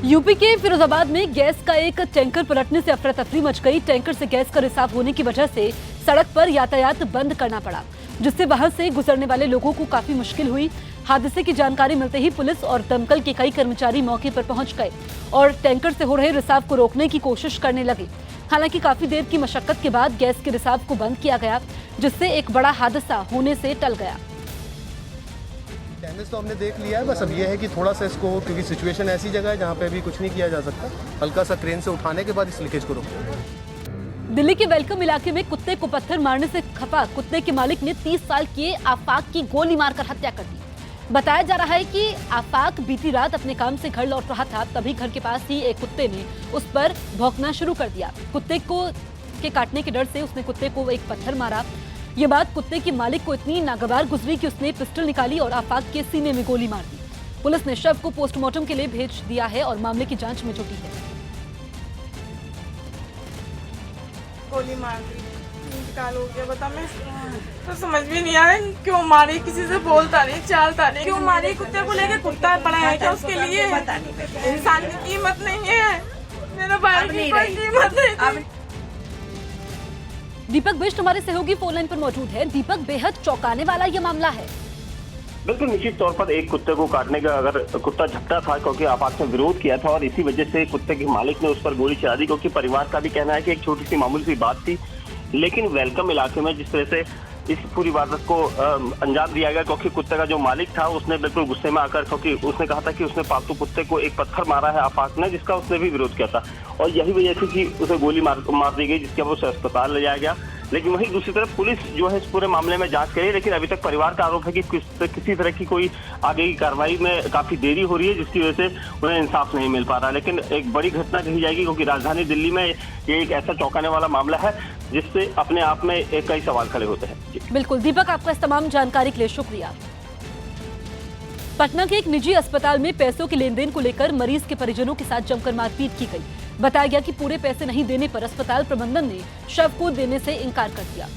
UP के फिरोजाबाद में gas का एक टैंकर पलटने से अफरा तफरी मच गई। टैंकर से गैस का रिसाव होने की वजह से सड़क पर यातायात बंद करना पड़ा, जिससे वहां से गुजरने वाले लोगों को काफी मुश्किल हुई। हादसे की जानकारी मिलते ही पुलिस और दमकल के कई कर्मचारी मौके पर पहुंच गए और टैंकर से हो रहे रिसाव को रोकने की कोशिश करने लगे। हालांकि काफी देर की मशक्कत के बाद गैस के रिसाव को बंद किया गया, जिससे एक बड़ा हादसा होने से टल गया। डैमेज तो हमने देख लिया है, बस अब ये है कि थोड़ा सा इसको, क्योंकि सिचुएशन ऐसी जगह है जहाँ पे अभी कुछ नहीं किया जा सकता, हल्का सा क्रेन से उठाने के बाद इस लीकेज को रोकेंगे। दिल्ली के वेलकम इलाके में कुत्ते को पत्थर मारने से खफा कुत्ते के मालिक ने 30 साल के आफाक की गोली मारकर हत्या कर दी। बताया जा रहा है कि आफाक बीती रात अपने काम से घर लौट रहा था, तभी घर के पास ही एक कुत्ते ने उस पर भौंकना शुरू कर दिया। कुत्ते को के काटने के डर से उसने कुत्ते को एक पत्थर मारा। ये बात कुत्ते के मालिक को इतनी नागवार गुजरी कि उसने पिस्टल निकाली और आफाक के सीने में गोली मार दी। पुलिस ने शव को पोस्टमार्टम के लिए भेज दिया है और मामले की जांच में जुटी है। गोली मार दी, इंतकाल हो गया। बता, मैं तो समझ भी नहीं आ रहा है क्यों मारी, किसी से बोलता नहीं, चालता नहीं, क्यों मारी। कुत्ते को लेके कुत्ता पड़ा है क्या उसके लिए? इंसान की कीमत नहीं है, मेरा भाई की कोई कीमत नहीं। दीपक बिष्ट हमारे सहयोगी फोन लाइन पर मौजूद है। दीपक, बेहद चौंकाने वाला ये मामला है। बिल्कुल निश्चित तौर पर एक कुत्ते को काटने का अगर कुत्ता झपटा था क्योंकि आपात ने विरोध किया था और इसी वजह से कुत्ते के मालिक ने उस पर गोली चला दी, क्योंकि परिवार का भी कहना है कि एक छोटी सी मामूली सी बात थी। लेकिन वेलकम इलाके में जिस तरह से इस पूरी वारदात को अंजाम दिया गया, क्योंकि कुत्ते का जो मालिक था उसने बिल्कुल गुस्से में आकर, क्योंकि उसने कहा था कि उसने पालतू कुत्ते को एक पत्थर मारा है आफाक ने, जिसका उसने भी विरोध किया था और यही वजह थी कि उसे गोली मार दी गई, जिसके बाद उसे अस्पताल ले जाया गया। लेकिन वहीं दूसरी तरफ पुलिस जो है इस पूरे मामले में जांच करी, लेकिन अभी तक परिवार का आरोप है कि किसी तरह की कोई आगे की कार्रवाई में काफी देरी हो रही है, जिसकी वजह से उन्हें इंसाफ नहीं मिल पा रहा। लेकिन एक बड़ी घटना कही जाएगी, क्योंकि राजधानी दिल्ली में ये एक ऐसा चौंकाने वाला मामला है जिससे अपने आप में कई सवाल खड़े होते हैं। बिल्कुल दीपक, आपका इस तमाम जानकारी के लिए शुक्रिया। पटना के एक निजी अस्पताल में पैसों के लेन देन को लेकर मरीज के परिजनों के साथ जमकर मारपीट की गई। बताया गया कि पूरे पैसे नहीं देने पर अस्पताल प्रबंधन ने शव को देने से इनकार कर दिया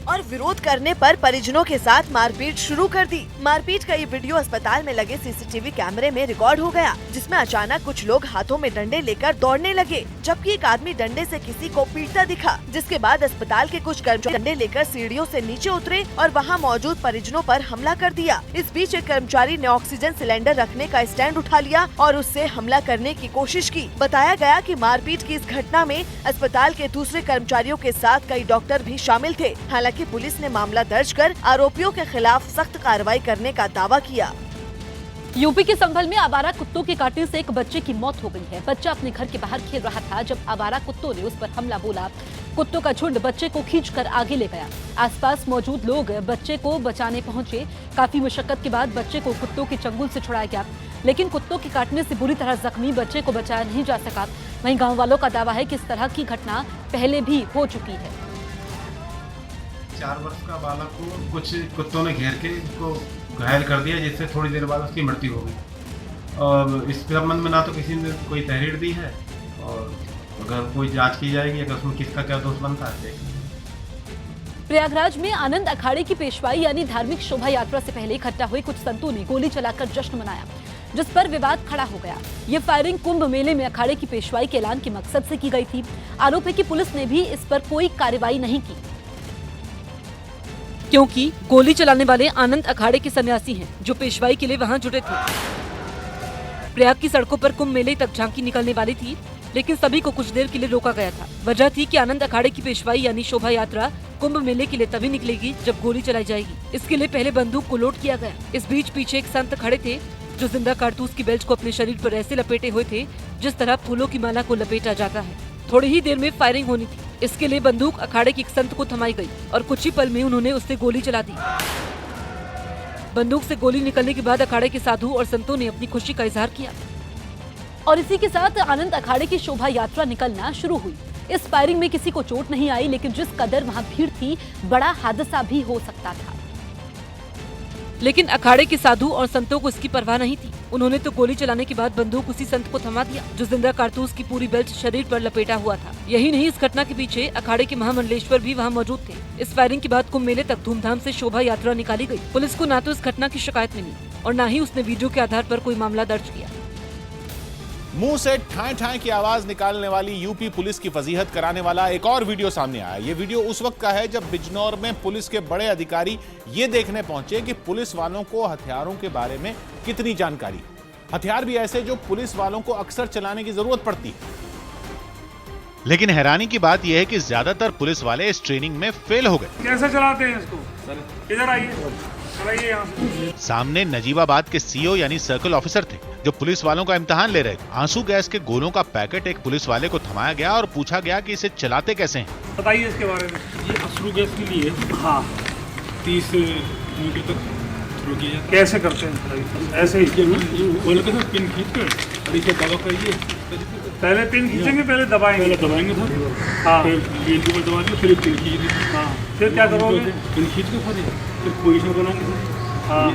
और विरोध करने पर परिजनों के साथ मारपीट शुरू कर दी। मारपीट का ये वीडियो अस्पताल में लगे सीसीटीवी कैमरे में रिकॉर्ड हो गया, जिसमें अचानक कुछ लोग हाथों में डंडे लेकर दौड़ने लगे, जबकि एक आदमी डंडे से किसी को पीटता दिखा। जिसके बाद अस्पताल के कुछ कर्मचारी डंडे लेकर सीढ़ियों से नीचे उतरे और वहां मौजूद परिजनों पर हमला कर दिया। इस बीच एक कर्मचारी ने ऑक्सीजन सिलेंडर रखने का स्टैंड उठा लिया और उससे हमला करने की कोशिश की। बताया गया कि मारपीट की इस घटना में अस्पताल के दूसरे कर्मचारियों के साथ कई डॉक्टर भी शामिल थे। हालांकि पुलिस ने मामला दर्ज कर आरोपियों के खिलाफ सख्त कार्रवाई करने का दावा किया। यूपी के संभल में आवारा कुत्तों के काटने से एक बच्चे की मौत हो गई है। बच्चा अपने घर के बाहर खेल रहा था जब आवारा कुत्तों ने उस पर हमला बोला। कुत्तों का झुंड बच्चे को खींचकर आगे ले गया। आसपास मौजूद लोग बच्चे को बचाने पहुंचे। काफी मुशक्कत के बाद बच्चे को कुत्तों के चंगुल से छुड़ाया गया, लेकिन कुत्तों के काटने से बुरी तरह जख्मी बच्चे को बचाया नहीं जा सका। वहीं गाँव वालों का दावा है कि इस तरह की घटना पहले भी हो चुकी है। 4 वर्ष का बालक को कुछ कुत्तों ने घेर के इसको घायल कर दिया, जिससे थोड़ी देर बाद उसकी मृत्यु हो गई। और इस संबंध में ना तो किसी ने कोई तहरीर दी है और अगर कोई जांच की जाएगी अगर उसमें किसका क्या दोष बनता है। प्रयागराज में आनंद अखाड़े की पेशवाई यानी धार्मिक शोभा यात्रा से पहले इकट्ठा हुए कुछ संतों ने गोली चलाकर जश्न मनाया, जिस पर विवाद खड़ा हो गया। ये फायरिंग कुंभ मेले में अखाड़े की पेशवाई के ऐलान के मकसद से की गई थी। आरोप है कि पुलिस ने भी इस पर कोई कार्रवाई नहीं की, क्योंकि गोली चलाने वाले आनंद अखाड़े के सन्यासी हैं जो पेशवाई के लिए वहां जुटे थे। प्रयाग की सड़कों पर कुंभ मेले तक झांकी निकलने वाली थी, लेकिन सभी को कुछ देर के लिए रोका गया था। वजह थी कि आनंद अखाड़े की पेशवाई यानी शोभा यात्रा कुंभ मेले के लिए तभी निकलेगी जब गोली चलाई जाएगी। इसके लिए पहले बंदूक को लोड किया गया। इस बीच पीछे एक संत खड़े थे जो जिंदा कारतूस की बेल्ट को अपने शरीर पर ऐसे लपेटे हुए थे जिस तरह फूलों की माला को लपेटा जाता है। थोड़ी ही देर में फायरिंग होनी थी। इसके लिए बंदूक अखाड़े के एक संत को थमाई गई और कुछ ही पल में उन्होंने उससे गोली चला दी। बंदूक से गोली निकलने के बाद अखाड़े के साधु और संतों ने अपनी खुशी का इजहार किया और इसी के साथ आनंद अखाड़े की शोभा यात्रा निकलना शुरू हुई। इस फायरिंग में किसी को चोट नहीं आई, लेकिन जिस कदर वहां भीड़ थी बड़ा हादसा भी हो सकता था। लेकिन अखाड़े के साधु और संतों को इसकी परवाह नहीं थी। उन्होंने तो गोली चलाने के बाद बंदूक उसी संत को थमा दिया जो जिंदा कारतूस की पूरी बेल्ट शरीर पर लपेटा हुआ था। यही नहीं, इस घटना के पीछे अखाड़े के महामंडलेश्वर भी वहां मौजूद थे। इस फायरिंग के बाद कुंभ मेले तक धूमधाम से शोभा यात्रा निकाली गई। पुलिस को न तो इस घटना की शिकायत मिली और न ही उसने वीडियो के आधार पर कोई मामला दर्ज किया। मुंह से ठाए ठाए की आवाज निकालने वाली यूपी पुलिस की फजीहत कराने वाला एक और वीडियो सामने आया। ये वीडियो उस वक्त का है जब बिजनौर में पुलिस के बड़े अधिकारी ये देखने पहुंचे कि पुलिस वालों को हथियारों के बारे में कितनी जानकारी है। हथियार भी ऐसे जो पुलिस वालों को अक्सर चलाने की जरूरत पड़ती है। लेकिन हैरानी की बात यह है कि ज्यादातर पुलिस वाले इस ट्रेनिंग में फेल हो गए। कैसे चलाते हैं इसको? इधर आइए, यहाँ से। सामने नजीबाबाद के सीओ यानी सर्कल ऑफिसर थे जो पुलिस वालों का इम्तिहान ले रहे थे। आंसू गैस के गोलों का पैकेट एक पुलिस वाले को थमाया गया और पूछा गया कि इसे चलाते कैसे हैं। बताइए इसके बारे में। ये आंसू गैस के लिए हाँ 30 मीटर तक थ्रो किया जाता है। कैसे करते हैं? ऐसे ही बोले के पिन खींच कर इसे दबा करिए। पहले पिन खींचेंगे, पहले दबाएंगे। पहले दबाएंगे सर, हाँ फिर गेंद के ऊपर दबा दिए, फिर पिन खींच लीजिए। हाँ फिर क्या करोगे? पिन खींच के फिर पोजीशन बनाएंगे। हाँ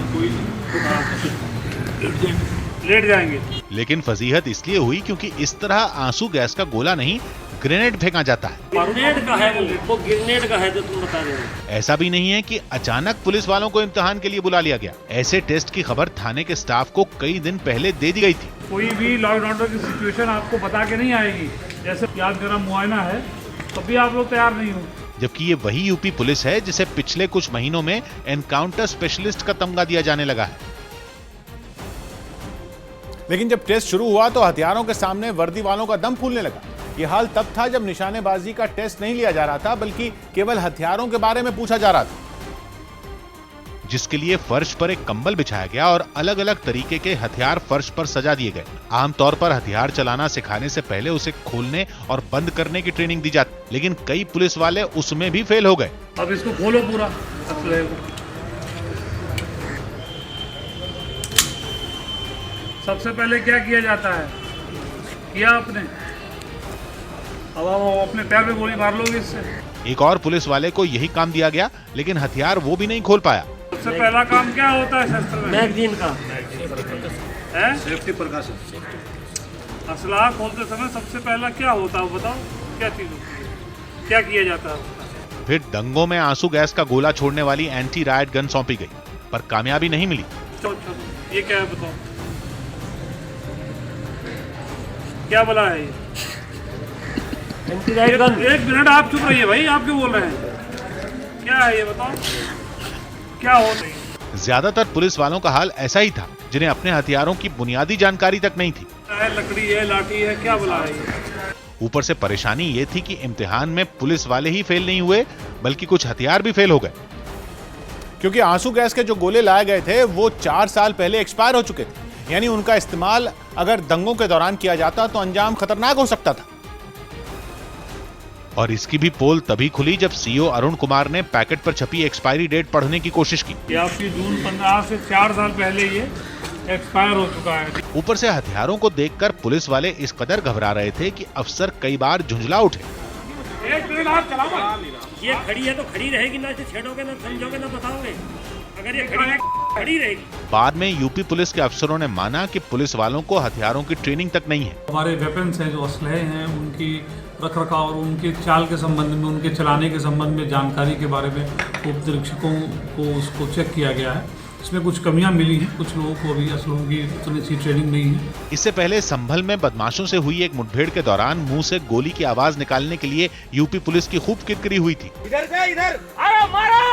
लेट जाएंगे। लेकिन फजीहत इसलिए हुई क्योंकि इस तरह आंसू गैस का गोला नहीं ग्रेनेड फेंका जाता है। ग्रेनेड का है वो ग्रेनेड का है जो तुम बता रहे हो। ऐसा भी नहीं है कि अचानक पुलिस वालों को इम्तिहान के लिए बुला लिया गया। ऐसे टेस्ट की खबर थाने के स्टाफ को कई दिन पहले दे दी गई थी। कोई भी लॉ एंड ऑर्डर की सिचुएशन आपको बता के नहीं आएगी। जैसे याद करा मुआयना है तब भी आप लोग तैयार नहीं हो। जबकि ये वही यूपी पुलिस है जिसे पिछले कुछ महीनों में एनकाउंटर स्पेशलिस्ट का तमगा दिया जाने लगा है। लेकिन जब टेस्ट शुरू हुआ तो हथियारों के सामने वर्दी वालों का दम फूलने लगा। ये हाल तब था जब निशानेबाजी का टेस्ट नहीं लिया जा रहा था बल्कि केवल हथियारों के बारे में पूछा जा रहा था, जिसके लिए फर्श पर एक कंबल बिछाया गया और अलग अलग तरीके के हथियार फर्श पर सजा दिए गए। आमतौर पर हथियार चलाना सिखाने से पहले उसे खोलने और बंद करने की ट्रेनिंग दी जाती, लेकिन कई पुलिस वाले उसमें भी फेल हो गए। अब इसको खोलो पूरा। सबसे पहले क्या किया जाता है? किया आपने? अब आप अपने पैर पे गोली मार लोगे इससे। एक और पुलिस वाले को यही काम दिया गया, लेकिन हथियार वो भी नहीं खोल पाया। सबसे पहला काम क्या होता है शस्त्र में? मैगजीन का है सेफ्टी प्रकाश। असला खोलते समय सबसे पहला क्या होता है बताओ? क्या चीज होती है? क्या किया जाता है? फिर दंगों में आंसू गैस का गोला छोड़ने वाली एंटी रायट गन सौंपी गई, पर कामयाबी नहीं मिली। ये क्या है बताओ? क्या बोला है ये? एक मिनट आप चुप रहिए भाई, आप क्यों बोल रहे हैं? क्या है ये बताओ? क्या हो रही है? ज्यादातर पुलिस वालों का हाल ऐसा ही था जिन्हें अपने हथियारों की बुनियादी जानकारी तक नहीं थी। लकड़ी है, लाठी है, क्या बोला है ये? ऊपर से परेशानी ये थी कि इम्तिहान में पुलिस वाले ही फेल नहीं हुए बल्कि कुछ हथियार भी फेल हो गए, क्योंकि आंसू गैस के जो गोले लाए गए थे वो 4 साल पहले एक्सपायर हो चुके थे। यानी उनका इस्तेमाल अगर दंगों के दौरान किया जाता तो अंजाम खतरनाक हो सकता था। और इसकी भी पोल तभी खुली जब सीओ अरुण कुमार ने पैकेट पर छपी एक्सपायरी डेट पढ़ने की कोशिश की। आपकी जून 15 से 4 साल पहले ये एक्सपायर हो चुका है। ऊपर से हथियारों को देखकर पुलिस वाले इस कदर घबरा रहे थे कि अफसर कई बार झुंझला उठे। एक मिनट आप चलाओ। ये खड़ी है तो खड़ी रहेगी, ना इसे छेड़ोगे, ना समझोगे, ना बताओगे। अगर ये खड़ी रहेगी। बाद में यूपी पुलिस के अफसरों ने माना कि पुलिस वालों को हथियारों की ट्रेनिंग तक नहीं है। हमारे वेपन्स हैं, जो असलहे हैं, उनकी रखरखाव और उनके चाल के संबंध में, उनके चलाने के संबंध में जानकारी के बारे में उप निरीक्षकों को उसको चेक किया गया है। इसमें कुछ कमियां मिली हैं, कुछ लोगों को अभी असलहों की उतनी सी ट्रेनिंग नहीं है। इससे पहले संभल में बदमाशों से हुई एक मुठभेड़ के दौरान मुंह से गोली की आवाज निकालने के लिए यूपी पुलिस की खूब किरकिरी हुई थी। इधर से इधर आओ, मारो।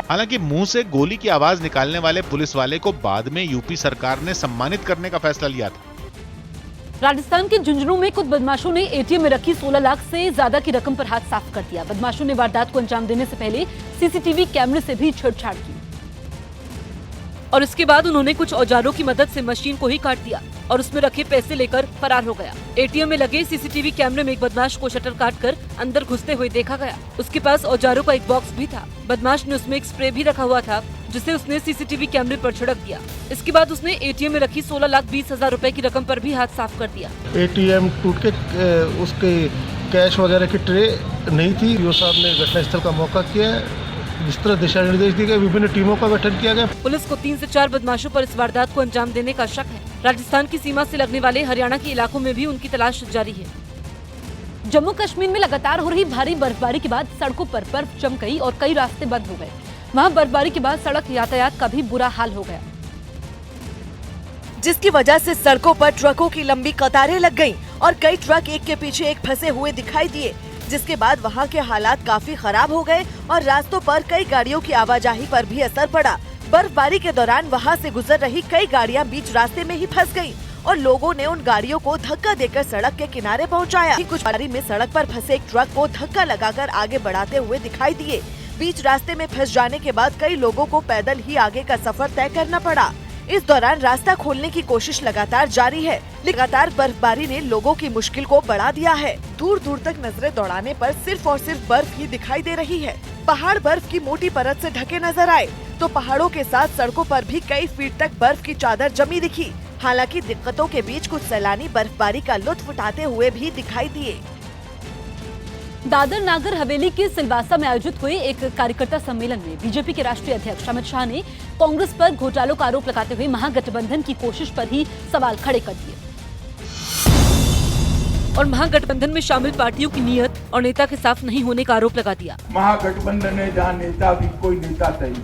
हालांकि मुंह से गोली की आवाज निकालने वाले पुलिस वाले को बाद में यूपी सरकार ने सम्मानित करने का फैसला लिया था। राजस्थान के झुंझुनू में कुछ बदमाशों ने एटीएम में रखी 16 लाख से ज्यादा की रकम पर हाथ साफ कर दिया। बदमाशों ने वारदात को अंजाम देने से पहले सीसीटीवी कैमरे से भी छेड़छाड़ की और इसके बाद उन्होंने कुछ औजारों की मदद से मशीन को ही काट दिया और उसमें रखे पैसे लेकर फरार हो गया। एटीएम में लगे सीसीटीवी कैमरे में एक बदमाश को शटर काटकर अंदर घुसते हुए देखा गया। उसके पास औजारों का एक बॉक्स भी था। बदमाश ने उसमें एक स्प्रे भी रखा हुआ था जिसे उसने सीसीटीवी कैमरे पर छिड़क दिया। इसके बाद उसने एटीएम में रखी 16,20,000 रुपए की रकम पर भी हाथ साफ कर दिया। एटीएम टूट के उसके कैश वगैरह की ट्रे नहीं थी। वीओ साहब ने घटनास्थल का मौका किया, जिस तरह दिशा निर्देश दिए गए, विभिन्न टीमों का गठन किया गया। पुलिस को 3 से 4 बदमाशों पर इस वारदात को अंजाम देने का शक है। राजस्थान की सीमा से लगने वाले हरियाणा के इलाकों में भी उनकी तलाश जारी है। जम्मू कश्मीर में लगातार हो रही भारी बर्फबारी के बाद सड़कों पर बर्फ जम गई और कई रास्ते बंद हो गए। वहां बर्फबारी के बाद सड़क यातायात का भी बुरा हाल हो गया। जिसकी वजह से सड़कों पर ट्रकों की लंबी कतारें लग गईं और कई ट्रक एक के पीछे एक फंसे हुए दिखाई दिए, जिसके बाद वहां के हालात काफी खराब हो गए और रास्तों पर कई गाड़ियों की आवाजाही पर भी असर पड़ा। बर्फबारी के दौरान वहां से गुजर रही कई गाड़ियां बीच रास्ते में ही फंस गयीं और लोगों ने उन गाड़ियों को धक्का देकर सड़क के किनारे पहुंचाया। कुछ बारी में सड़क पर फंसे एक ट्रक को धक्का लगाकर आगे बढ़ाते हुए दिखाई दिए। बीच रास्ते में फंस जाने के बाद कई लोगों को पैदल ही आगे का सफर तय करना पड़ा। इस दौरान रास्ता खोलने की कोशिश लगातार जारी है। लगातार बर्फबारी ने लोगों की मुश्किल को बढ़ा दिया है। दूर दूर तक नजरें दौड़ाने पर सिर्फ और सिर्फ बर्फ ही दिखाई दे रही है। पहाड़ बर्फ की मोटी परत से ढके नजर आए तो पहाड़ों के साथ सड़कों पर भी कई फीट तक बर्फ की चादर जमी दिखी। हालांकि दिक्कतों के बीच कुछ सैलानी बर्फबारी का लुत्फ उठाते हुए भी दिखाई दिए। दादर नागर हवेली के सिलवासा में आयोजित हुए एक कार्यकर्ता सम्मेलन में बीजेपी के राष्ट्रीय अध्यक्ष अमित शाह ने कांग्रेस पर घोटालों का आरोप लगाते हुए महागठबंधन की कोशिश पर ही सवाल खड़े कर दिए और महागठबंधन में शामिल पार्टियों की नीयत और नेता के साफ नहीं होने का आरोप लगा दिया। महागठबंधन है जहाँ नेता भी कोई नेता तय नहीं,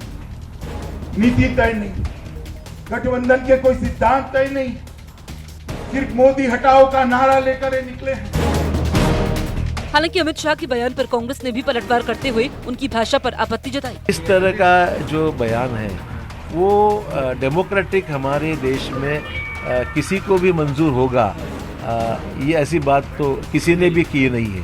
नीति तय नहीं, गठबंधन के कोई सिद्धांत तय नहीं, सिर्फ मोदी हटाओ का नारा लेकर निकले हैं। हालांकि अमित शाह के बयान पर कांग्रेस ने भी पलटवार करते हुए उनकी भाषा पर आपत्ति जताई। इस तरह का जो बयान है वो डेमोक्रेटिक हमारे देश में किसी को भी मंजूर होगा, ये ऐसी बात तो किसी ने भी की नहीं है।